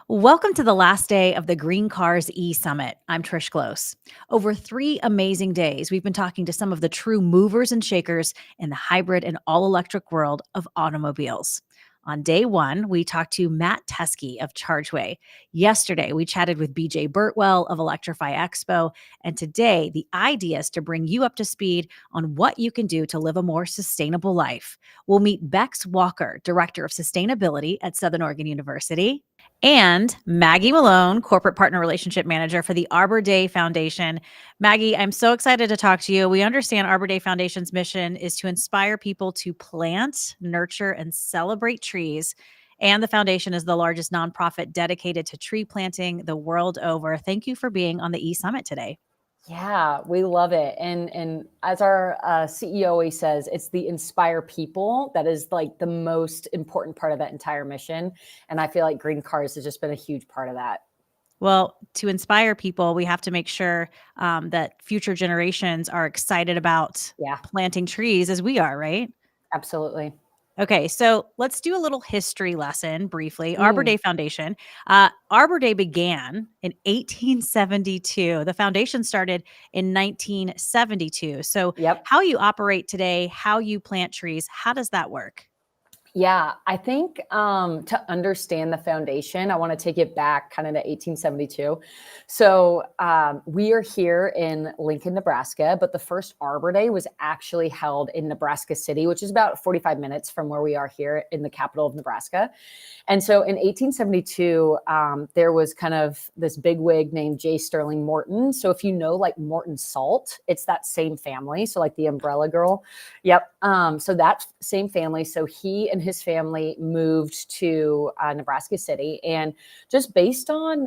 Welcome to the last day of the GreenCars eSummit. I'm Trish Close. Over 3 amazing days, we've been talking to some of the true movers and shakers in the hybrid and all-electric world of automobiles. On day one, we talked to Matt Teskey of Chargeway. Yesterday, we chatted with BJ Birtwell of Electrify Expo. And today, the idea is to bring you up to speed on what you can do to live a more sustainable life. We'll meet Becs Walker, Director of Sustainability at Southern Oregon University, and Maggie Malone, Corporate Partner Relationship Manager for the Arbor Day Foundation. Maggie, I'm so excited to talk to you. We understand Arbor Day Foundation's mission is to inspire people to plant, nurture, and celebrate trees. And the foundation is the largest nonprofit dedicated to tree planting the world over. Thank you for being on the eSummit today. Yeah, we love it. And as our CEO always says, it's the inspire people that is like the most important part of that entire mission. And I feel like GreenCars has just been a huge part of that. Well, to inspire people, we have to make sure that future generations are excited about Yeah, planting trees as we are, right? absolutely. Okay, so let's do a little history lesson briefly. Arbor Mm, Day Foundation. Arbor Day began in 1872. The foundation started in 1972. So, yep. how you operate today, how you plant trees, how does that work? Yeah, I think to understand the foundation, I want to take it back kind of to 1872. So we are here in Lincoln, Nebraska, but the first Arbor Day was actually held in Nebraska City, which is about 45 minutes from where we are here in the capital of Nebraska. And so in 1872, there was kind of this bigwig named J. Sterling Morton. So if you know like Morton Salt, it's that same family. So like the Umbrella Girl. Yep. So that same family. So he and his family moved to Nebraska City, and just based on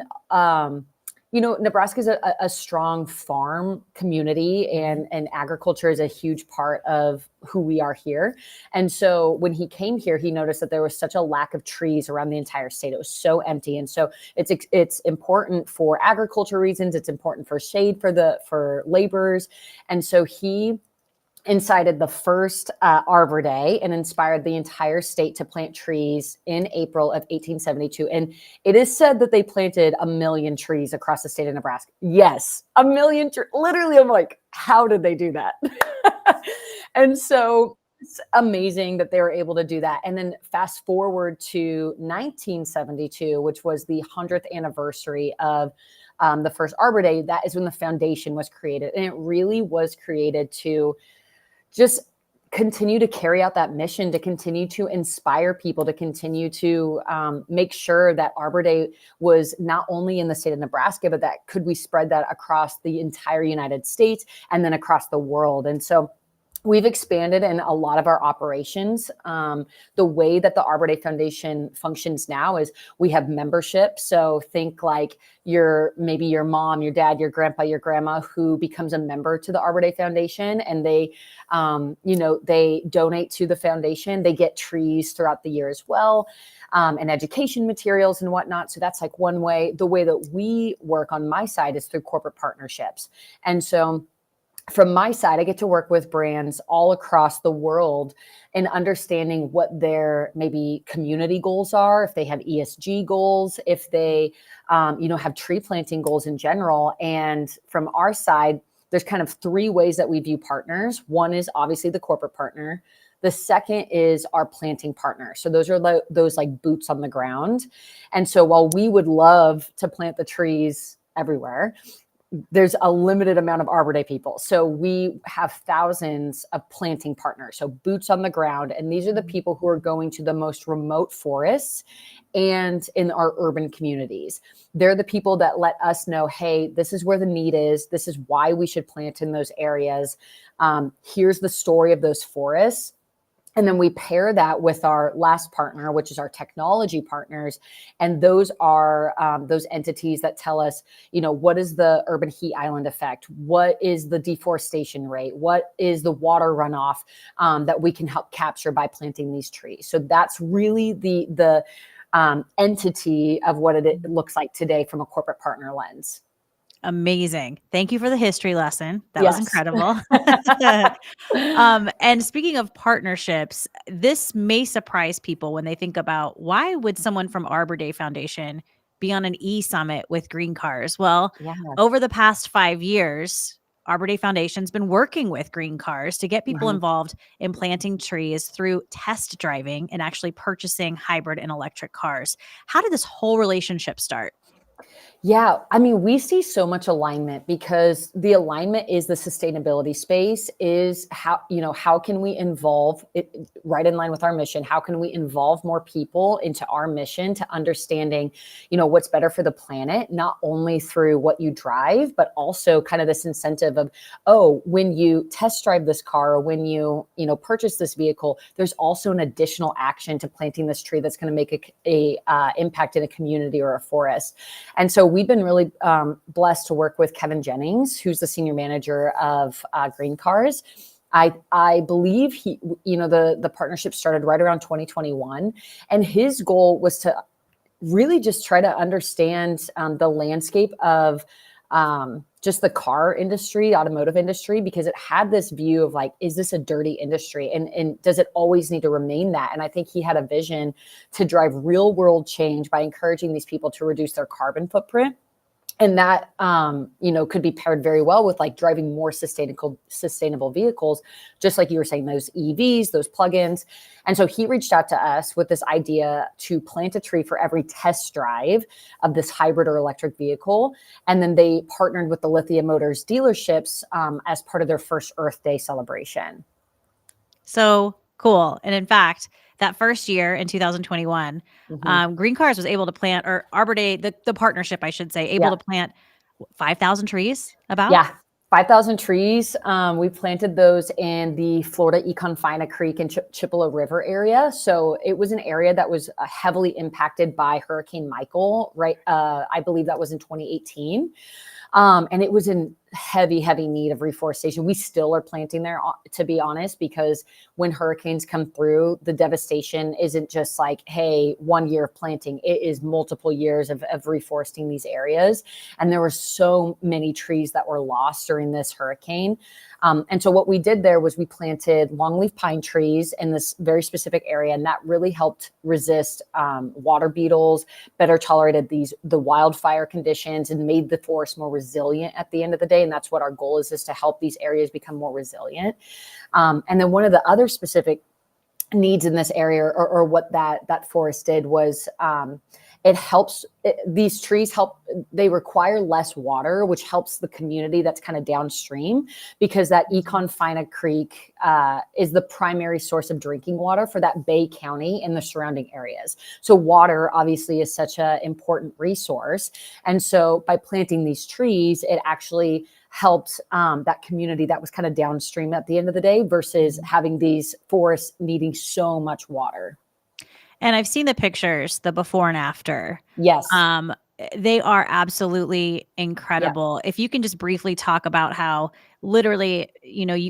Nebraska is a strong farm community, and agriculture is a huge part of who we are here. And so when he came here, he noticed that there was such a lack of trees around the entire state. It was so empty. And so it's important for agriculture reasons. It's important for shade for laborers. And so he incited the first Arbor Day and inspired the entire state to plant trees in April of 1872. And it is said that they planted 1 million trees across the state of Nebraska. Yes, 1 million trees. Literally, I'm like, how did they do that? And so it's amazing that they were able to do that. And then fast forward to 1972, which was the 100th anniversary of the first Arbor Day. That is when the foundation was created. And it really was created to just continue to carry out that mission, to continue to inspire people, to continue to make sure that Arbor Day was not only in the state of Nebraska, but that could we spread that across the entire United States and then across the world. And so we've expanded in a lot of our operations. The way that the Arbor Day Foundation functions now is we have membership. So think like maybe your mom, your dad, your grandpa, your grandma who becomes a member to the Arbor Day Foundation, and they donate to the foundation. They get trees throughout the year as well, and education materials and whatnot. So that's like one way. The way that we work on my side is through corporate partnerships. And so from my side, I get to work with brands all across the world and understanding what their maybe community goals are, if they have ESG goals, if they, have tree planting goals in general. And from our side, there's kind of 3 ways that we view partners. One is obviously the corporate partner. The second is our planting partner. So those are those like boots on the ground. And so while we would love to plant the trees everywhere, there's a limited amount of Arbor Day people. So we have thousands of planting partners, so boots on the ground. And these are the people who are going to the most remote forests and in our urban communities. They're the people that let us know, hey, this is where the need is. This is why we should plant in those areas. Here's the story of those forests. And then we pair that with our last partner, which is our technology partners. And those are those entities that tell us, what is the urban heat island effect? What is the deforestation rate? What is the water runoff that we can help capture by planting these trees? So that's really the entity of what it looks like today from a corporate partner lens. Amazing. Thank you for the history lesson. That was Yes. incredible. And speaking of partnerships, this may surprise people when they think about why would someone from Arbor Day Foundation be on an eSummit with GreenCars. Well, Yeah. over the past 5 years, Arbor Day Foundation's been working with GreenCars to get people Mhm. involved in planting trees through test driving and actually purchasing hybrid and electric cars. How did this whole relationship start? Yeah, I mean, we see so much alignment because the alignment is the sustainability space is how can we involve it right in line with our mission? How can we involve more people into our mission to understanding, what's better for the planet, not only through what you drive, but also kind of this incentive of, oh, when you test drive this car or when purchase this vehicle, there's also an additional action to planting this tree that's going to make a impact in a community or a forest. And so we've been really blessed to work with Kevin Jennings, who's the senior manager of GreenCars. I believe the partnership started right around 2021, and his goal was to really just try to understand the landscape of just the car industry, automotive industry, because it had this view of like, is this a dirty industry? And does it always need to remain that? And I think he had a vision to drive real world change by encouraging these people to reduce their carbon footprint. And that, could be paired very well with like driving more sustainable vehicles, just like you were saying, those EVs, those plugins. And so he reached out to us with this idea to plant a tree for every test drive of this hybrid or electric vehicle. And then they partnered with the Lithium Motors dealerships as part of their first Earth Day celebration. So cool. And in fact, that first year in 2021, Mm-hmm. GreenCars was able to plant, or Arbor Day, the partnership, I should say, able Yeah. to plant 5,000 trees about? Yeah. 5,000 trees. We planted those in the Florida Econ-Fina Creek and Chippewa River area. So it was an area that was heavily impacted by Hurricane Michael, right? I believe that was in 2018. And it was in heavy need of reforestation. We still are planting there, to be honest, because when hurricanes come through, the devastation isn't just like, hey, 1 year of planting. It is multiple years of reforesting these areas. And there were so many trees that were lost during this hurricane. And so what we did there was we planted longleaf pine trees in this very specific area, and that really helped resist water beetles, better tolerated the wildfire conditions, and made the forest more resilient at the end of the day. And that's what our goal is to help these areas become more resilient. And then one of the other specific needs in this area, or what that forest did, was these trees they require less water, which helps the community that's kind of downstream, because that Econ-Fina Creek is the primary source of drinking water for that Bay County and the surrounding areas. So water obviously is such an important resource. And so by planting these trees, it actually helped that community that was kind of downstream at the end of the day, versus having these forests needing so much water. And I've seen the pictures, the before and after. Yes. They are absolutely incredible. If you can just briefly talk about how literally,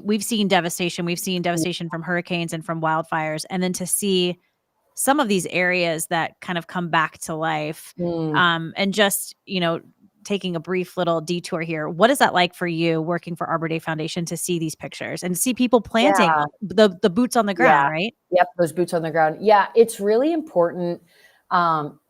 we've seen devastation. We've seen devastation from hurricanes and from wildfires. And then to see some of these areas that kind of come back to life, and just, taking a brief little detour here. What is that like for you working for Arbor Day Foundation to see these pictures and see people planting Yeah. the boots on the ground, Yeah. right? Yep. Those boots on the ground. Yeah. It's really important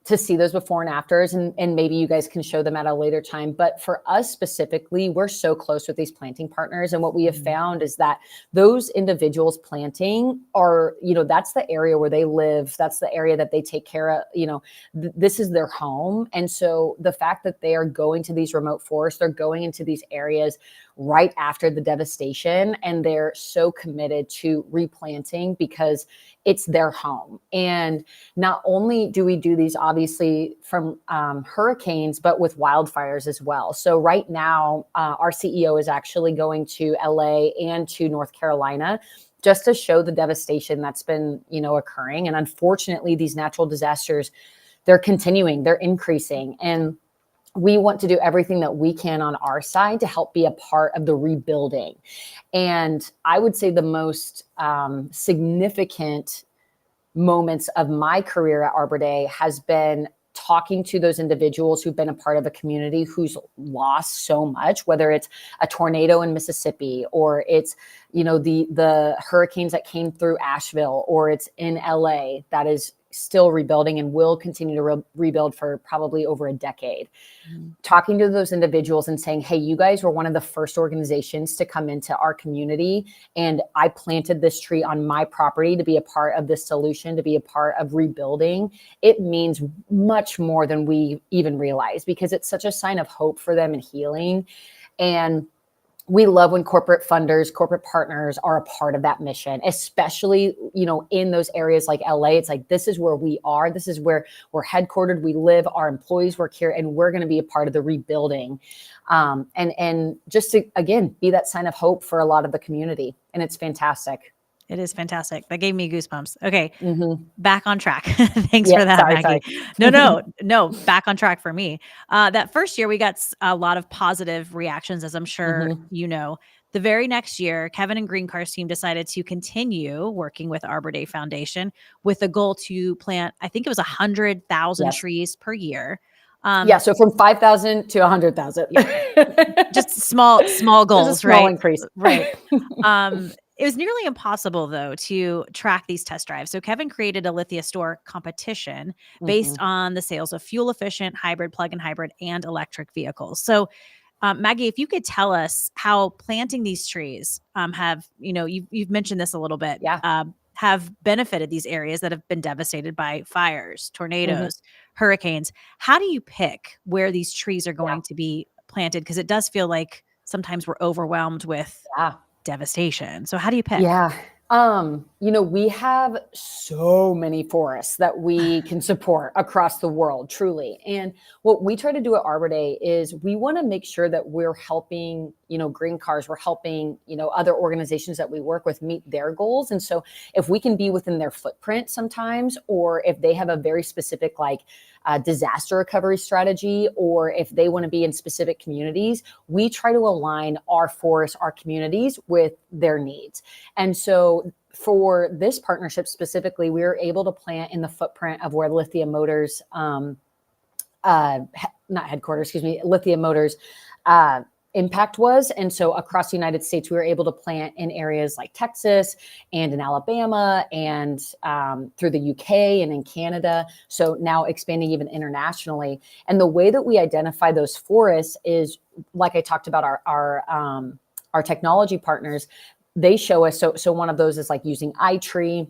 to see those before and afters, and maybe you guys can show them at a later time. But for us specifically, we're so close with these planting partners. And what we have found is that those individuals planting are, that's the area where they live. That's the area that they take care of. This is their home. And so the fact that they are going to these remote forests, they're going into these areas right after the devastation, and they're so committed to replanting because it's their home. And not only do we do these obviously from hurricanes, but with wildfires as well. So right now, our CEO is actually going to LA and to North Carolina just to show the devastation that's been, occurring. And unfortunately, these natural disasters, they're continuing, they're increasing. And we want to do everything that we can on our side to help be a part of the rebuilding. And I would say the most significant moments of my career at Arbor Day has been talking to those individuals who've been a part of a community who's lost so much, whether it's a tornado in Mississippi, or it's, the hurricanes that came through Asheville, or it's in LA that is still rebuilding and will continue to rebuild for probably over a decade. Talking to those individuals and saying, hey, you guys were one of the first organizations to come into our community, and I planted this tree on my property to be a part of this solution, to be a part of rebuilding. It means much more than we even realize, because it's such a sign of hope for them and healing. And we love when corporate funders, corporate partners are a part of that mission, especially, in those areas like LA. It's like, this is where we are. This is where we're headquartered. We live, our employees work here, and we're going to be a part of the rebuilding. And just to, again, be that sign of hope for a lot of the community. And it's fantastic. It is fantastic. That gave me goosebumps. Okay. Back on track. Thanks for that, Maggie. Sorry. No, back on track for me. That first year, we got a lot of positive reactions, as I'm sure you know. The very next year, Kevin and GreenCars team decided to continue working with Arbor Day Foundation with the goal to plant, I think it was 100,000 trees per year. So from 5,000 to 100,000. Just small goals, just a small increase. Right. It was nearly impossible, though, to track these test drives. So Kevin created a Lithia store competition based on the sales of fuel-efficient hybrid, plug-in hybrid, and electric vehicles. So, Maggie, if you could tell us how planting these trees have, you've mentioned this a little bit, have benefited these areas that have been devastated by fires, tornadoes, hurricanes. How do you pick where these trees are going to be planted? Because it does feel like sometimes we're overwhelmed with devastation. So how do you pick? We have so many forests that we can support across the world, truly. And what we try to do at Arbor Day is we want to make sure that we're helping, GreenCars, we're helping, other organizations that we work with meet their goals. And so if we can be within their footprint sometimes, or if they have a very specific, disaster recovery strategy, or if they want to be in specific communities, we try to align our forests, our communities with their needs. And so for this partnership specifically, we were able to plant in the footprint of where Lithia Motors, Lithia Motors impact was. And so across the United States, we were able to plant in areas like Texas and in Alabama and through the UK and in Canada. So now expanding even internationally. And the way that we identify those forests is, like I talked about, our technology partners, they show us. So one of those is like using iTree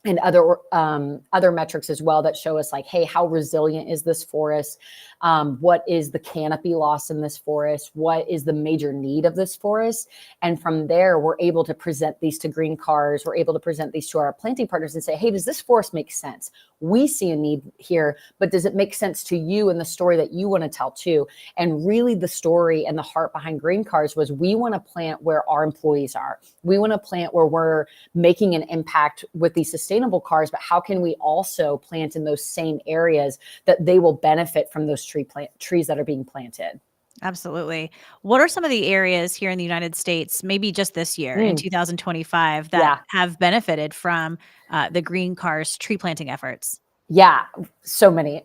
and other metrics as well that show us hey, how resilient is this forest? What is the canopy loss in this forest? What is the major need of this forest? And from there, we're able to present these to GreenCars. We're able to present these to our planting partners and say, hey, does this forest make sense? We see a need here, but does it make sense to you and the story that you want to tell too? And really the story and the heart behind GreenCars was, we want to plant where our employees are. We want to plant where we're making an impact with these sustainable cars, but how can we also plant in those same areas that they will benefit from those trees that are being planted? Absolutely. What are some of the areas here in the United States, maybe just this year in 2025, that have benefited from the GreenCars tree planting efforts? Yeah, so many.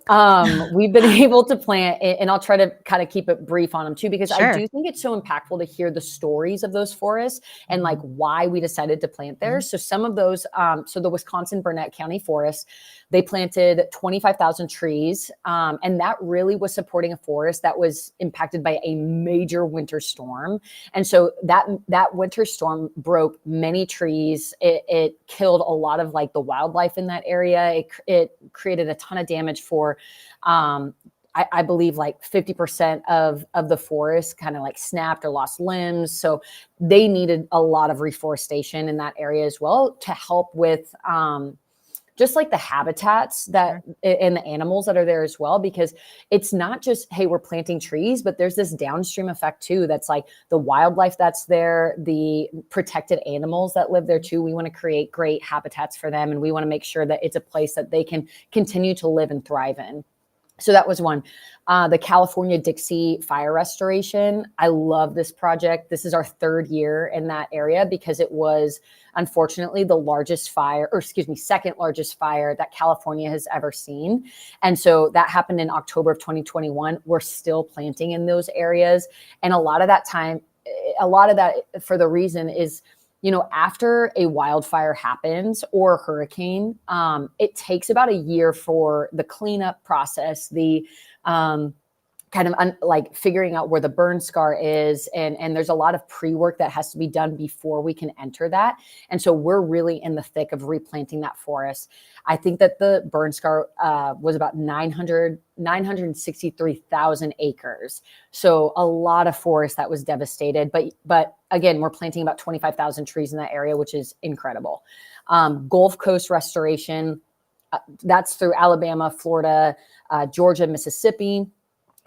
We've been able to plant, and I'll try to kind of keep it brief on them too, because I do think it's so impactful to hear the stories of those forests and why we decided to plant there. So some of those, so the Wisconsin Burnett County Forest, they planted 25,000 trees. And that really was supporting a forest that was impacted by a major winter storm. And so that winter storm broke many trees. It killed a lot of the wildlife in that area. It created a ton of damage for, I believe 50% of the forest kind of snapped or lost limbs. So they needed a lot of reforestation in that area as well to help with, just the habitats that and the animals that are there as well, because it's not just, hey, we're planting trees, but there's this downstream effect too. That's the wildlife that's there, the protected animals that live there too. We want to create great habitats for them. And we want to make sure that it's a place that they can continue to live and thrive in. So that was one. The California Dixie Fire Restoration. I love this project. This is our third year in that area because it was unfortunately the largest fire, or excuse me, second largest fire that California has ever seen. And so that happened in October of 2021. We're still planting in those areas. And a lot of that for the reason is after a wildfire happens or a hurricane, it takes about a year for the cleanup process, the like figuring out where the burn scar is. And there's a lot of pre-work that has to be done before we can enter that. And so we're really in the thick of replanting that forest. I think that the burn scar was about 963,000 acres. So a lot of forest that was devastated. But again, we're planting about 25,000 trees in that area, which is incredible. Gulf Coast restoration, that's through Alabama, Florida, Georgia, Mississippi.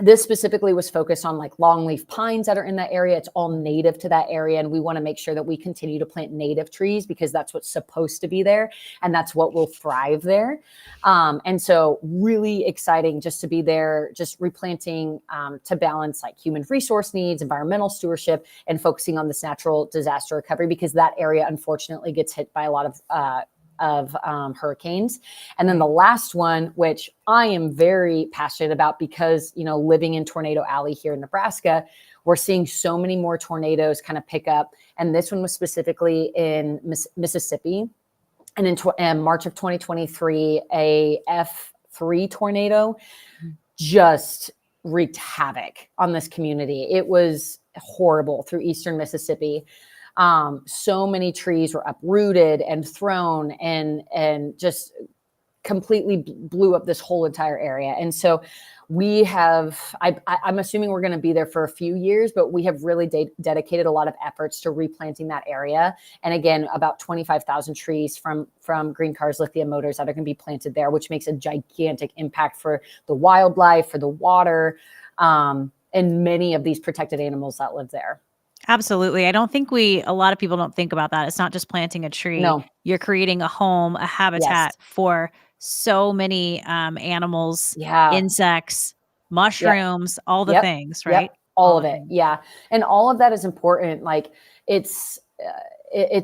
This specifically was focused on like longleaf pines that are in that area. It's all native to that area. And we want to make sure that we continue to plant native trees because that's what's supposed to be there. And that's what will thrive there. And so really exciting just to be there, just replanting to balance like human resource needs, environmental stewardship, and focusing on this natural disaster recovery because that area unfortunately gets hit by a lot of hurricanes. And then the last one, which I am very passionate about because, living in Tornado Alley here in Nebraska, we're seeing so many more tornadoes kind of pick up. And this one was specifically in Mississippi. And in March of 2023, a F3 tornado just wreaked havoc on this community. It was horrible through eastern Mississippi. So many trees were uprooted and thrown and just completely blew up this whole entire area. And so we have, I'm assuming we're going to be there for a few years, but we have really dedicated a lot of efforts to replanting that area. And again, about 25,000 trees from GreenCars lithium motors that are going to be planted there, which makes a gigantic impact for the wildlife, for the water, and many of these protected animals that live there. Absolutely. I don't think a lot of people don't think about that. It's not just planting a tree. No. You're creating a home, a habitat for so many animals, insects, mushrooms, all the things, right? All of it. Yeah. And all of that is important. Like it's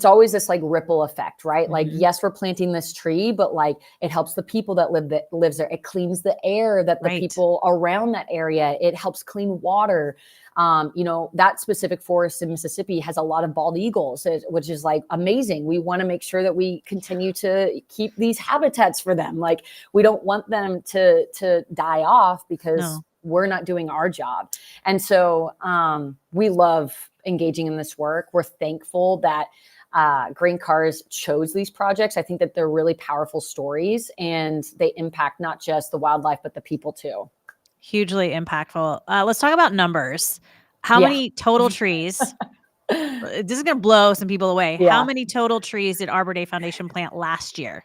always this like ripple effect, right? Mm-hmm. Like, yes, we're planting this tree, but like it helps the people that lives there. It cleans the air that the people around that area, it helps clean water. That specific forest in Mississippi has a lot of bald eagles, which is like amazing. We want to make sure that we continue to keep these habitats for them. Like we don't want them to die off because we're not doing our job. And so we love engaging in this work. We're thankful that GreenCars chose these projects. I think that they're really powerful stories and they impact not just the wildlife, but the people too. Hugely impactful. Let's talk about numbers. How many total trees? This is going to blow some people away. Yeah. How many total trees did Arbor Day Foundation plant last year?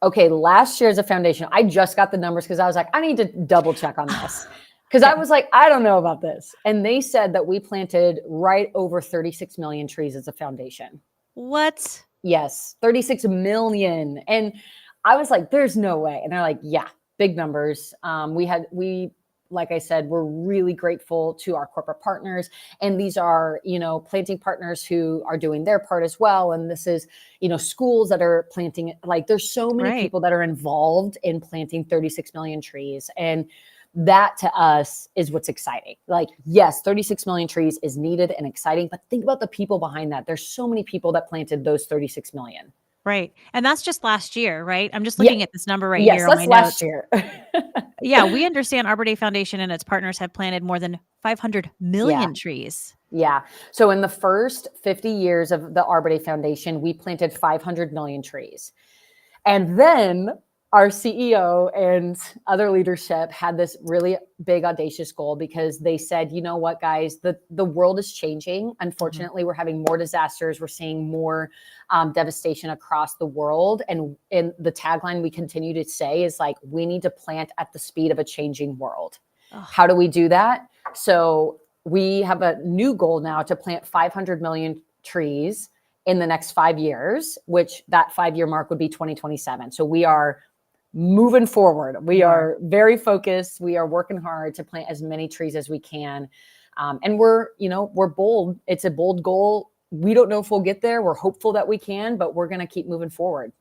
Okay, last year as a foundation, I just got the numbers because I was like, I need to double check on this. Because I was like, I don't know about this. And they said that we planted right over 36 million trees as a foundation. What? Yes, 36 million. And I was like, there's no way. And they're like, yeah, big numbers. Like I said, we're really grateful to our corporate partners. And these are, planting partners who are doing their part as well. And this is, schools that are planting, like there's so many people that are involved in planting 36 million trees. And that to us is what's exciting. Like, yes, 36 million trees is needed and exciting, but think about the people behind that. There's so many people that planted those 36 million. Right. And that's just last year, right? I'm just looking at this number here. Yes, that's last year. Yeah, we understand Arbor Day Foundation and its partners have planted more than 500 million trees. Yeah. So in the first 50 years of the Arbor Day Foundation, we planted 500 million trees. And then our CEO and other leadership had this really big, audacious goal because they said, you know what, guys, the world is changing. Unfortunately, we're having more disasters. We're seeing more devastation across the world. And the tagline we continue to say is like, we need to plant at the speed of a changing world. How do we do that? So we have a new goal now to plant 500 million trees in the next 5 years, which that 5-year mark would be 2027. So we are moving forward. We are very focused. We are working hard to plant as many trees as we can. And we're bold. It's a bold goal. We don't know if we'll get there. We're hopeful that we can, but we're going to keep moving forward.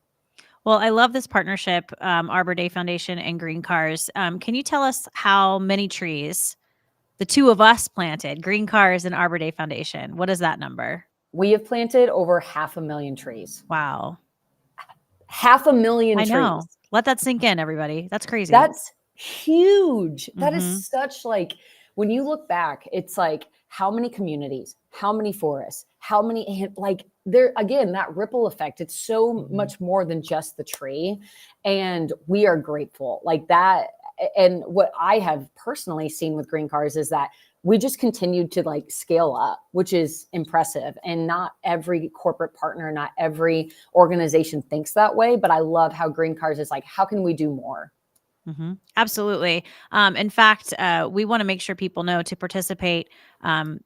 Well, I love this partnership, Arbor Day Foundation and GreenCars. Can you tell us how many trees the two of us planted, GreenCars and Arbor Day Foundation? What is that number? We have planted over 500,000 trees. Wow. 500,000 I trees. know. Let that sink in, everybody. That's crazy. That's huge. That Mhm. is such like, when you look back, it's like how many communities, how many forests, how many, like there, again, that ripple effect, it's so Mhm. much more than just the tree. And we are grateful like that. And what I have personally seen with GreenCars is that we just continued to like scale up, which is impressive. And not every corporate partner, not every organization thinks that way. But I love how GreenCars is like, how can we do more? Absolutely. In fact, we want to make sure people know to participate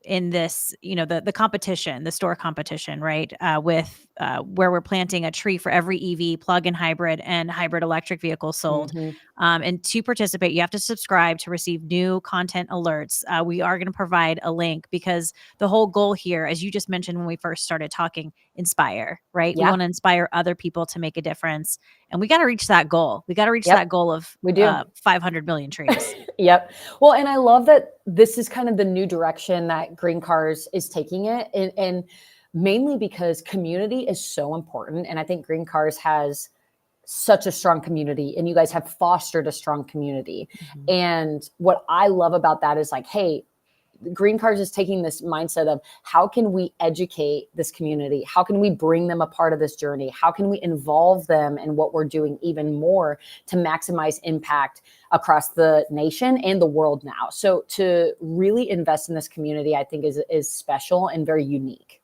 in this, the competition, the store competition, right? With where we're planting a tree for every EV, plug-in hybrid, and hybrid electric vehicle sold. Mhm. And to participate, you have to subscribe to receive new content alerts. We are going to provide a link because the whole goal here, as you just mentioned when we first started talking, inspire, right? We Yeah. want to inspire other people to make a difference. And we got to reach that goal. We got to reach Yep. that goal of We do. 500 million trees. Yep. Well, and I love that this is kind of the new direction that GreenCars is taking it. And mainly because community is so important. And I think GreenCars has such a strong community, and you guys have fostered a strong community. Mhm. And what I love about that is like, hey, GreenCars is taking this mindset of how can we educate this community? How can we bring them a part of this journey? How can we involve them in what we're doing even more to maximize impact across the nation and the world now? So to really invest in this community, I think is special and very unique.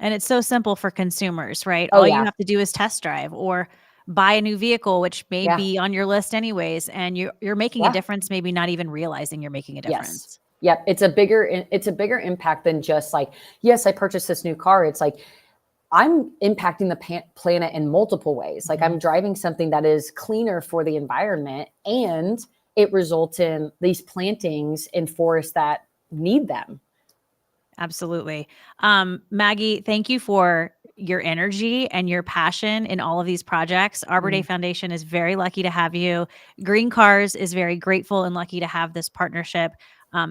And it's so simple for consumers, right? Oh All you yeah. have to do is test drive or buy a new vehicle, which may Yeah. be on your list anyways, and you're making a Yeah. difference, maybe not even realizing you're making a Yes. difference. Yep. It's a bigger impact than just like, yes, I purchased this new car. It's like, I'm impacting the planet in multiple ways. Like Mhm. I'm driving something that is cleaner for the environment, and it results in these plantings in forests that need them. Absolutely. Maggie, thank you for your energy and your passion in all of these projects. Arbor Day Mm. Foundation is very lucky to have you. GreenCars is very grateful and lucky to have this partnership.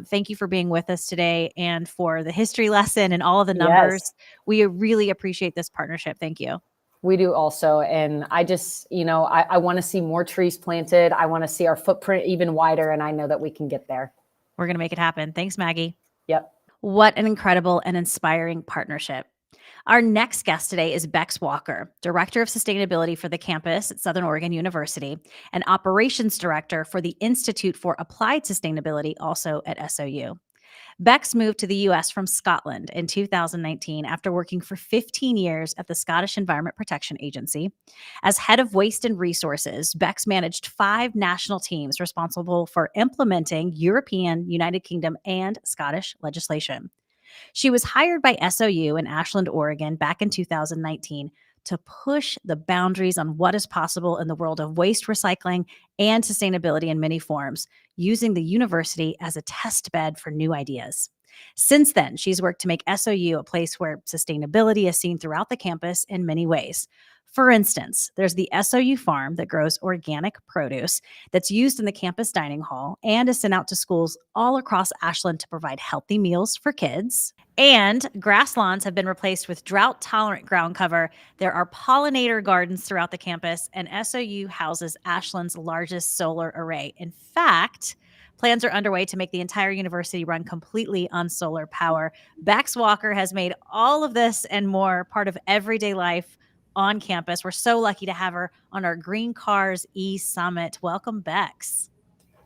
Thank you for being with us today and for the history lesson and all of the Yes, numbers. We really appreciate this partnership. Thank you. we do also. And I just, I want to see more trees planted. I want to see our footprint even wider. And I know that we can get there. We're going to make it happen. Thanks, Maggie. Yep. What an incredible and inspiring partnership. Our next guest today is Becs Walker, Director of Sustainability for the campus at Southern Oregon University and Operations Director for the Institute for Applied Sustainability, also at SOU. Becs moved to the US from Scotland in 2019 after working for 15 years at the Scottish Environment Protection Agency. As head of waste and resources, Becs managed 5 national teams responsible for implementing European, United Kingdom, and Scottish legislation. She was hired by SOU in Ashland, Oregon back in 2019 to push the boundaries on what is possible in the world of waste recycling and sustainability in many forms, using the university as a test bed for new ideas. Since then, she's worked to make SOU a place where sustainability is seen throughout the campus in many ways. For instance, there's the SOU farm that grows organic produce that's used in the campus dining hall and is sent out to schools all across Ashland to provide healthy meals for kids. And grass lawns have been replaced with drought tolerant ground cover. There are pollinator gardens throughout the campus, and SOU houses Ashland's largest solar array. In fact, plans are underway to make the entire university run completely on solar power. Becs Walker has made all of this and more part of everyday life on campus. We're so lucky to have her on our GreenCars eSummit. Welcome, Becs.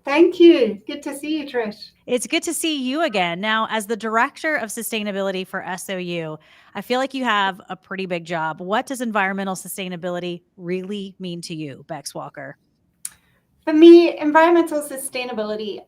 Thank you. Good to see you, Trish. It's good to see you again. Now, as the Director of Sustainability for SOU, I feel like you have a pretty big job. What does environmental sustainability really mean to you, Becs Walker? For me, environmental sustainability,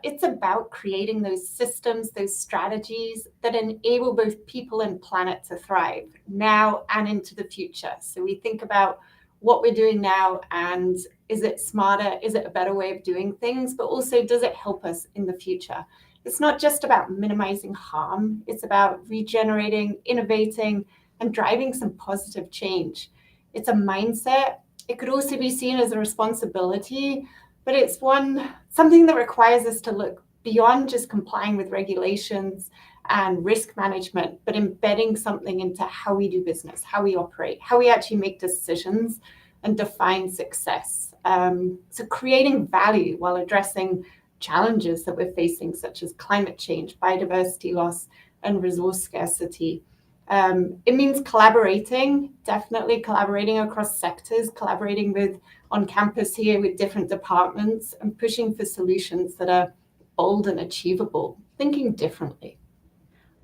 it's about creating those systems, those strategies that enable both people and planet to thrive now and into the future. So we think about what we're doing now and is it smarter? Is it a better way of doing things? But also, does it help us in the future? It's not just about minimizing harm. It's about regenerating, innovating, and driving some positive change. It's a mindset. It could also be seen as a responsibility, but it's something that requires us to look beyond just complying with regulations and risk management, but embedding something into how we do business, how we operate, how we actually make decisions and define success. So creating value while addressing challenges that we're facing, such as climate change, biodiversity loss, and resource scarcity. It means collaborating, definitely collaborating across sectors, collaborating with on campus here with different departments, and pushing for solutions that are bold and achievable, thinking differently.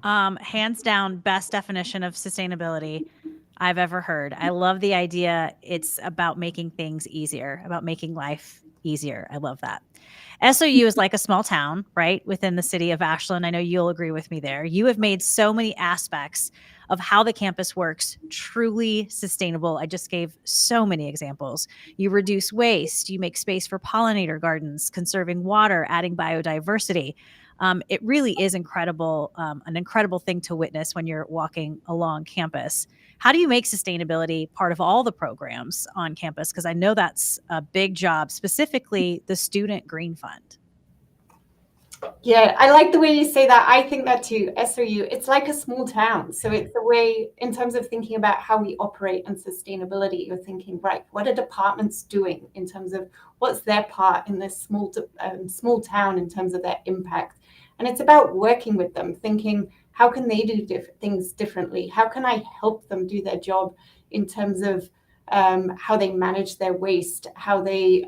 Hands down, best definition of sustainability I've ever heard. I love the idea. It's about making things easier, about making life easier. I love that. SOU is like a small town, right, within the city of Ashland. I know you'll agree with me there. You have made so many aspects of how the campus works truly sustainable. I just gave so many examples. You reduce waste, you make space for pollinator gardens, conserving water, adding biodiversity. It really is incredible, an incredible thing to witness when you're walking along campus. How do you make sustainability part of all the programs on campus? Because I know that's a big job, specifically the Student Green Fund. Yeah, I like the way you say that. I think that too. SOU, it's like a small town. So it's the way, in terms of thinking about how we operate and sustainability, you're thinking, right, what are departments doing in terms of what's their part in this small town in terms of their impact? And it's about working with them, thinking, how can they do things differently? How can I help them do their job in terms of how they manage their waste, how they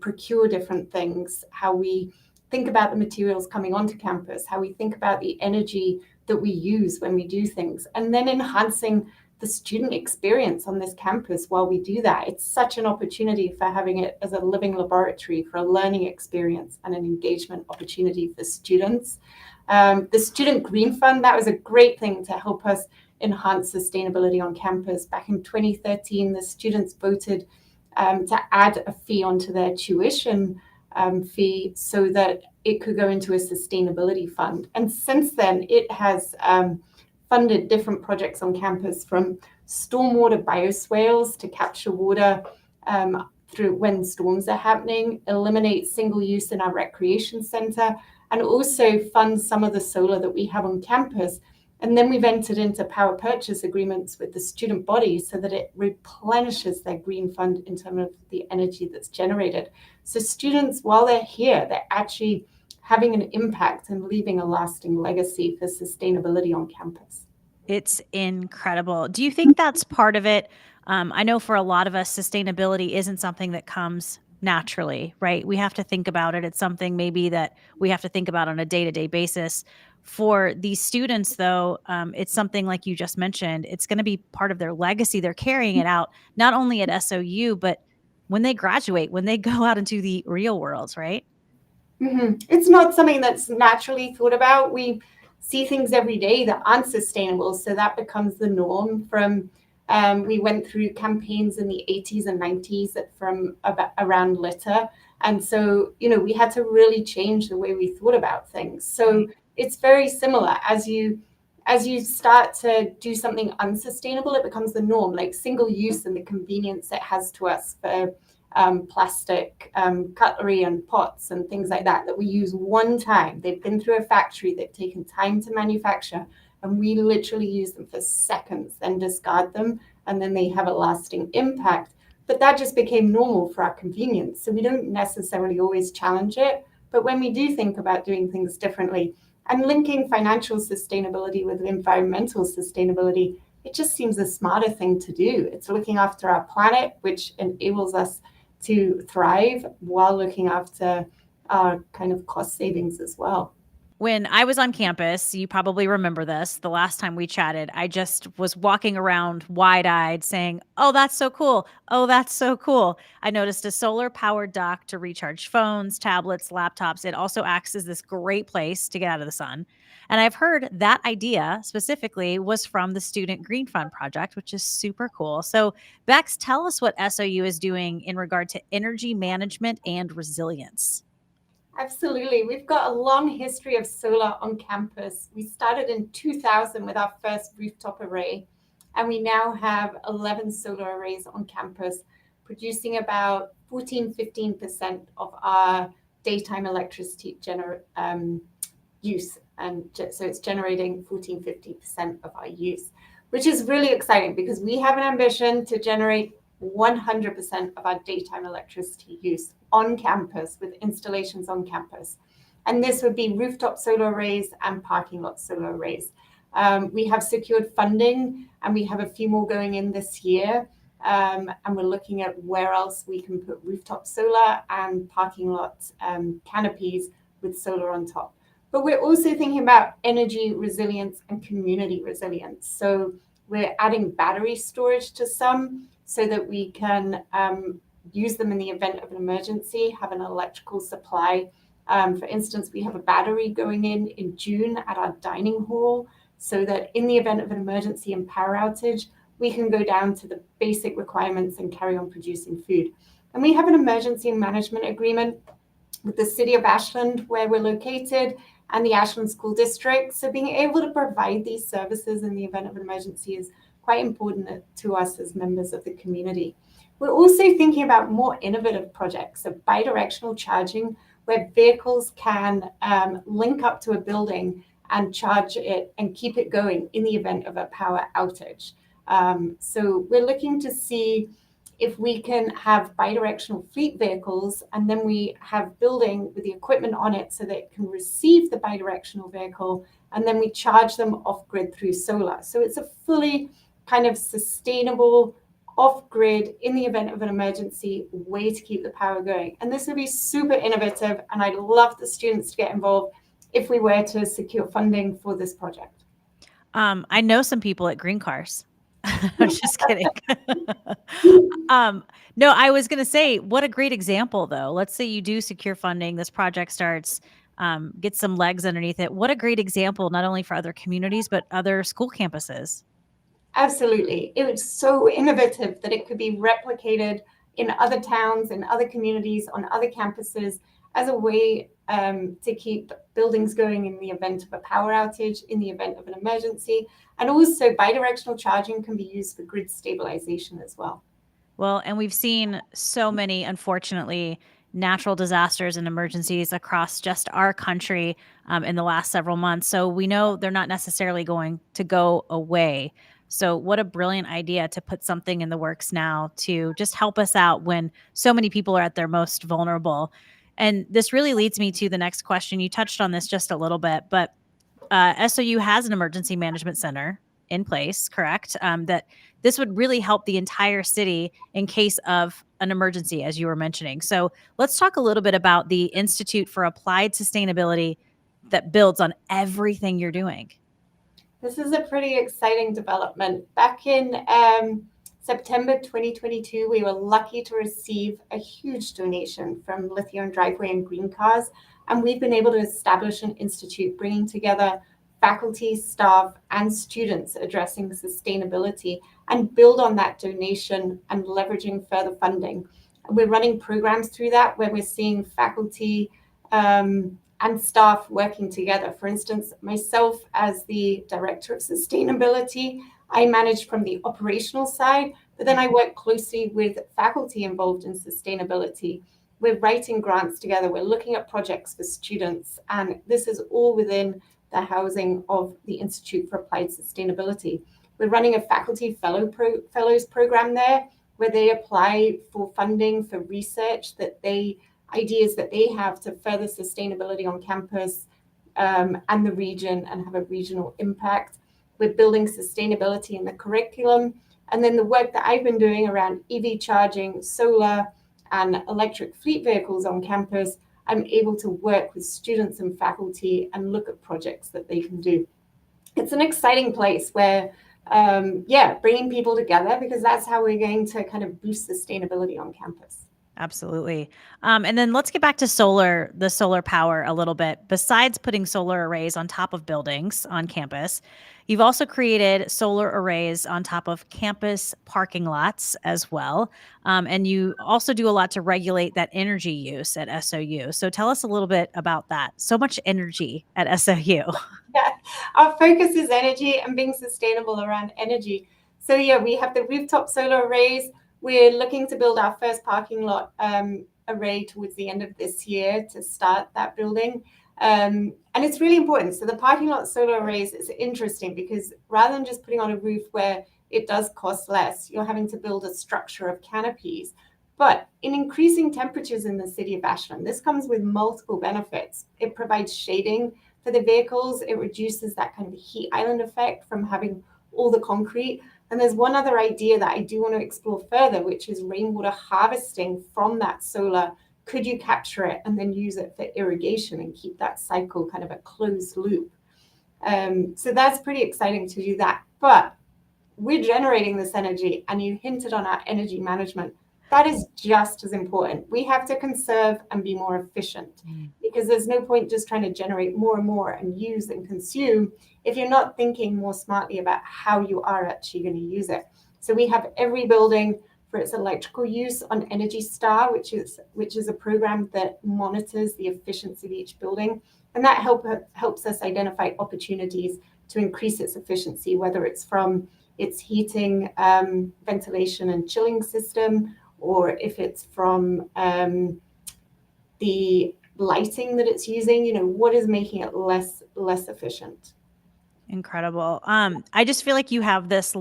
procure different things, how we think about the materials coming onto campus, how we think about the energy that we use when we do things, and then enhancing the student experience on this campus while we do that. It's such an opportunity for having it as a living laboratory, for a learning experience and an engagement opportunity for students. The Student Green Fund, that was a great thing to help us enhance sustainability on campus. Back in 2013, the students voted to add a fee onto their tuition fee so that it could go into a sustainability fund. And since then, it has funded different projects on campus, from stormwater bioswales to capture water through when storms are happening, eliminate single use in our recreation center, and also fund some of the solar that we have on campus. And then we've entered into power purchase agreements with the student body so that it replenishes their green fund in terms of the energy that's generated. So students, while they're here, they're actually having an impact and leaving a lasting legacy for sustainability on campus. It's incredible. Do you think that's part of it? I know for a lot of us, sustainability isn't something that comes naturally, right? We have to think about it. It's something maybe that we have to think about on a day-to-day basis. For these students, though, it's something like you just mentioned. It's going to be part of their legacy. They're carrying it out, not only at SOU, but when they graduate, when they go out into the real world, right? Mm-hmm. It's not something that's naturally thought about. We see things every day that aren't sustainable, so that becomes the norm. From we went through campaigns in the 80s and 90s that around litter, and so we had to really change the way we thought about things. So it's very similar. As you start to do something unsustainable, it becomes the norm, like single use and the convenience it has to us for plastic cutlery and pots and things like that we use one time. They've been through a factory, they've taken time to manufacture, and we literally use them for seconds, then discard them, and then they have a lasting impact. But that just became normal for our convenience. So we don't necessarily always challenge it. But when we do think about doing things differently and linking financial sustainability with environmental sustainability, it just seems a smarter thing to do. It's looking after our planet, which enables us to thrive while looking after our kind of cost savings as well. When I was on campus, you probably remember this, the last time we chatted, I just was walking around wide-eyed saying, "Oh, that's so cool. Oh, that's so cool." I noticed a solar-powered dock to recharge phones, tablets, laptops. It also acts as this great place to get out of the sun. And I've heard that idea specifically was from the Student Green Fund project, which is super cool. So, Bex, tell us what SOU is doing in regard to energy management and resilience. Absolutely. We've got a long history of solar on campus. We started in 2000 with our first rooftop array, and we now have 11 solar arrays on campus, producing about 15% of our daytime electricity use. And so it's generating 14-15% of our use, which is really exciting because we have an ambition to generate 100% of our daytime electricity use on campus with installations on campus. And this would be rooftop solar arrays and parking lot solar arrays. We have secured funding and we have a few more going in this year. And we're looking at where else we can put rooftop solar and parking lot canopies with solar on top. But we're also thinking about energy resilience and community resilience. So we're adding battery storage to some so that we can use them in the event of an emergency, have an electrical supply. For instance, we have a battery going in June at our dining hall so that in the event of an emergency and power outage, we can go down to the basic requirements and carry on producing food. And we have an emergency management agreement with the city of Ashland where we're located and the Ashland School District. So being able to provide these services in the event of an emergency is quite important to us as members of the community. We're also thinking about more innovative projects of bidirectional charging where vehicles can link up to a building and charge it and keep it going in the event of a power outage. So we're looking to see if we can have bidirectional fleet vehicles and then we have building with the equipment on it so that it can receive the bidirectional vehicle and then we charge them off grid through solar. So it's a fully kind of sustainable off grid in the event of an emergency way to keep the power going. And this would be super innovative and I'd love the students to get involved if we were to secure funding for this project. I know some people at GreenCars. I'm just kidding. No, I was going to say, what a great example, though. Let's say you do secure funding, this project starts, get some legs underneath it. What a great example, not only for other communities, but other school campuses. Absolutely. It was so innovative that it could be replicated in other towns, in other communities, on other campuses as a way to keep buildings going in the event of a power outage, in the event of an emergency. And also bidirectional charging can be used for grid stabilization as well. Well, and we've seen so many, unfortunately, natural disasters and emergencies across just our country in the last several months. So we know they're not necessarily going to go away. So what a brilliant idea to put something in the works now to just help us out when so many people are at their most vulnerable. And this really leads me to the next question. You touched on this just a little bit, but SOU has an emergency management center in place, correct? That this would really help the entire city in case of an emergency, as you were mentioning. So let's talk a little bit about the Institute for Applied Sustainability that builds on everything you're doing. This is a pretty exciting development. Back in September 2022, we were lucky to receive a huge donation from Lithium Driveway and GreenCars, and we've been able to establish an institute bringing together faculty, staff, and students addressing sustainability and build on that donation and leveraging further funding. We're running programs through that where we're seeing faculty and staff working together. For instance, myself as the Director of Sustainability, I manage from the operational side, but then I work closely with faculty involved in sustainability. We're writing grants together. We're looking at projects for students, and this is all within the housing of the Institute for Applied Sustainability. We're running a faculty fellows program there where they apply for funding for research ideas that they have to further sustainability on campus and the region and have a regional impact. We're building sustainability in the curriculum. And then the work that I've been doing around EV charging, solar, and electric fleet vehicles on campus, I'm able to work with students and faculty and look at projects that they can do. It's an exciting place where, bringing people together, because that's how we're going to kind of boost sustainability on campus. Absolutely. And then let's get back to the solar power a little bit. Besides putting solar arrays on top of buildings on campus, you've also created solar arrays on top of campus parking lots as well. And you also do a lot to regulate that energy use at SOU. So tell us a little bit about that. So much energy at SOU. Yeah, our focus is energy and being sustainable around energy. So yeah, we have the rooftop solar arrays. We're looking to build our first parking lot array towards the end of this year to start that building. And it's really important. So the parking lot solar arrays is interesting because rather than just putting on a roof where it does cost less, you're having to build a structure of canopies. But in increasing temperatures in the city of Ashland, this comes with multiple benefits. It provides shading for the vehicles. It reduces that kind of heat island effect from having all the concrete. And there's one other idea that I do want to explore further, which is rainwater harvesting from that solar. Could you capture it and then use it for irrigation and keep that cycle kind of a closed loop? So that's pretty exciting to do that. But we're generating this energy, and you hinted on our energy management. That is just as important. We have to conserve and be more efficient because there's no point just trying to generate more and more and use and consume if you're not thinking more smartly about how you are actually going to use it. So we have every building for its electrical use on Energy Star, which is a program that monitors the efficiency of each building. And that helps us identify opportunities to increase its efficiency, whether it's from its heating, ventilation and chilling system, or if it's from the lighting that it's using, what is making it less efficient. Incredible. I just feel like you have this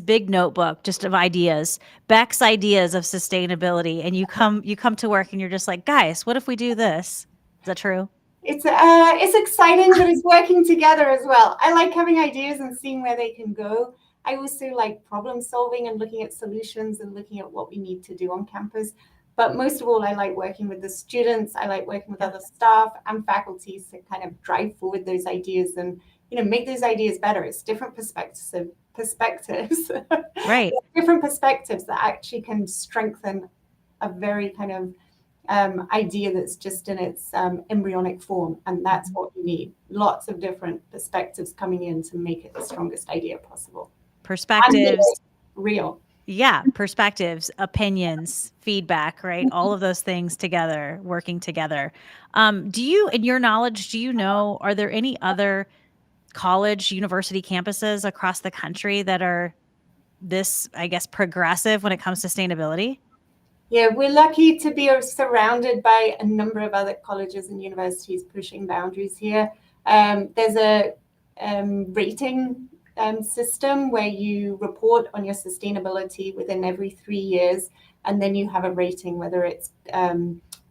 big notebook just of ideas, Becs ideas of sustainability, and you come to work and you're just like, guys, what if we do this? Is that true? It's exciting, but it's working together as well. I like having ideas and seeing where they can go. I also like problem solving and looking at solutions and looking at what we need to do on campus. But most of all, I like working with the students. I like working with other staff and faculties to kind of drive forward those ideas and make those ideas better. It's different perspectives, right? Different perspectives that actually can strengthen a very kind of idea that's just in its embryonic form, and that's what you need. Lots of different perspectives coming in to make it the strongest idea possible. Perspectives, real. Yeah, perspectives, opinions, feedback, right? All of those things together, working together. Do you, in your knowledge, are there any other college, university campuses across the country that are this, I guess, progressive when it comes to sustainability? Yeah, we're lucky to be surrounded by a number of other colleges and universities pushing boundaries here. There's a rating system where you report on your sustainability within every 3 years, and then you have a rating, whether it's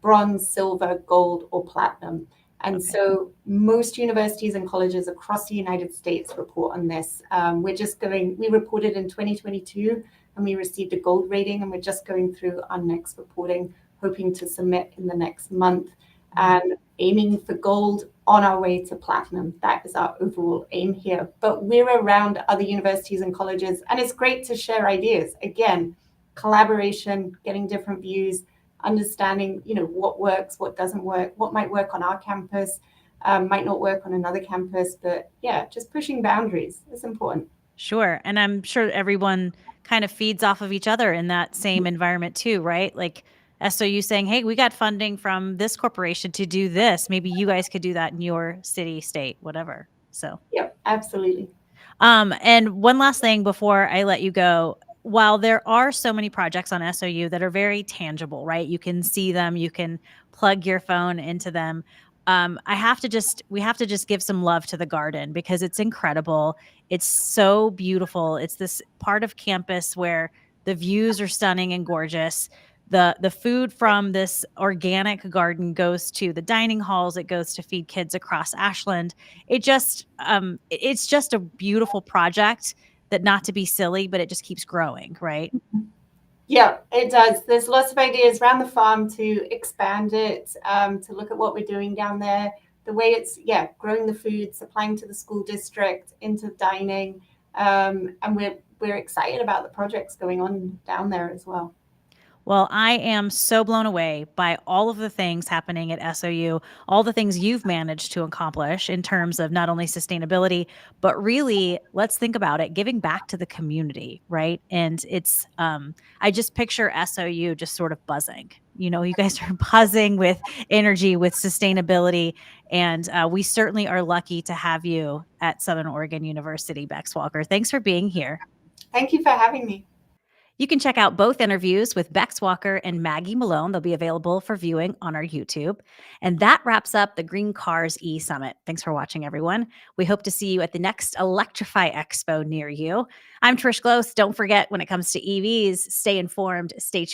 bronze, silver, gold, or platinum. And so most universities and colleges across the United States report on this. We reported in 2022 and we received a gold rating, and we're just going through our next reporting, hoping to submit in the next month and aiming for gold on our way to platinum. That is our overall aim here. But we're around other universities and colleges, and it's great to share ideas. Again, collaboration, getting different views, understanding, what works, what doesn't work, what might work on our campus, might not work on another campus. But yeah, just pushing boundaries is important. Sure. And I'm sure everyone kind of feeds off of each other in that same environment too, right? Like SOU saying, hey, we got funding from this corporation to do this. Maybe you guys could do that in your city, state, whatever. So yeah, absolutely. And one last thing before I let you go. While there are so many projects on SOU that are very tangible, right? You can see them, you can plug your phone into them. We have to just give some love to the garden because it's incredible. It's so beautiful. It's this part of campus where the views are stunning and gorgeous. The food from this organic garden goes to the dining halls. It goes to feed kids across Ashland. It's just a beautiful project that, not to be silly, but it just keeps growing, right? Yeah, it does. There's lots of ideas around the farm to expand it, to look at what we're doing down there, the way it's, growing the food, supplying to the school district, into dining. And we're excited about the projects going on down there as well. Well, I am so blown away by all of the things happening at SOU, all the things you've managed to accomplish in terms of not only sustainability, but really, let's think about it, giving back to the community, right? And it's, I just picture SOU just sort of buzzing. You guys are buzzing with energy, with sustainability, and we certainly are lucky to have you at Southern Oregon University, Becs Walker. Thanks for being here. Thank you for having me. You can check out both interviews with Becs Walker and Maggie Malone. They'll be available for viewing on our YouTube. And that wraps up the GreenCars eSummit. Thanks for watching, everyone. We hope to see you at the next Electrify Expo near you. I'm Trish Close. Don't forget, when it comes to EVs, stay informed, stay